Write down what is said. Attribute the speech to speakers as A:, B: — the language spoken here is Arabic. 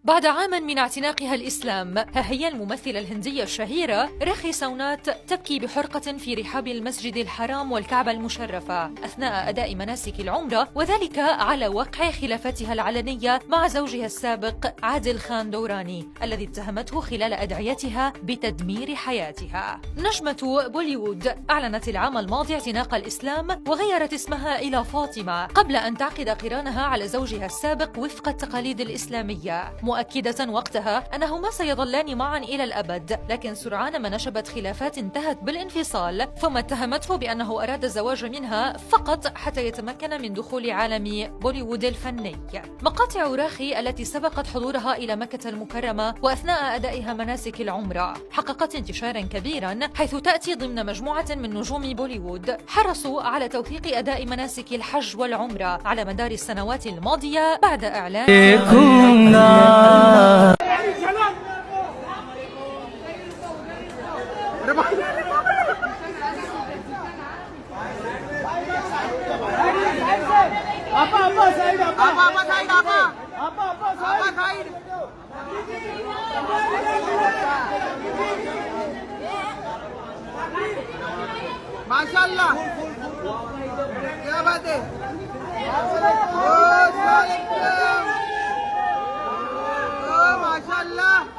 A: بعد عام من اعتناقها الإسلام، ها هي الممثلة الهندية الشهيرة رخي سونات تبكي بحرقة في رحاب المسجد الحرام والكعبة المشرفة أثناء أداء مناسك العمرة، وذلك على وقع خلافتها العلنية مع زوجها السابق عادل خان دوراني الذي اتهمته خلال أدعيتها بتدمير حياتها. نجمة بوليوود أعلنت العام الماضي اعتناق الإسلام وغيرت اسمها إلى فاطمة قبل أن تعقد قرانها على زوجها السابق وفق التقاليد الإسلامية، مؤكدة وقتها أنهما سيظلان معا إلى الأبد، لكن سرعان ما نشبت خلافات انتهت بالانفصال، ثم اتهمته بأنه أراد الزواج منها فقط حتى يتمكن من دخول عالم بوليوود الفني. مقاطع راخي التي سبقت حضورها إلى مكة المكرمة وأثناء أدائها مناسك العمرة حققت انتشارا كبيرا، حيث تأتي ضمن مجموعة من نجوم بوليوود حرصوا على توثيق أداء مناسك الحج والعمرة على مدار السنوات الماضية بعد إعلان
B: माशाल्लाह क्या बात है माशाल्लाह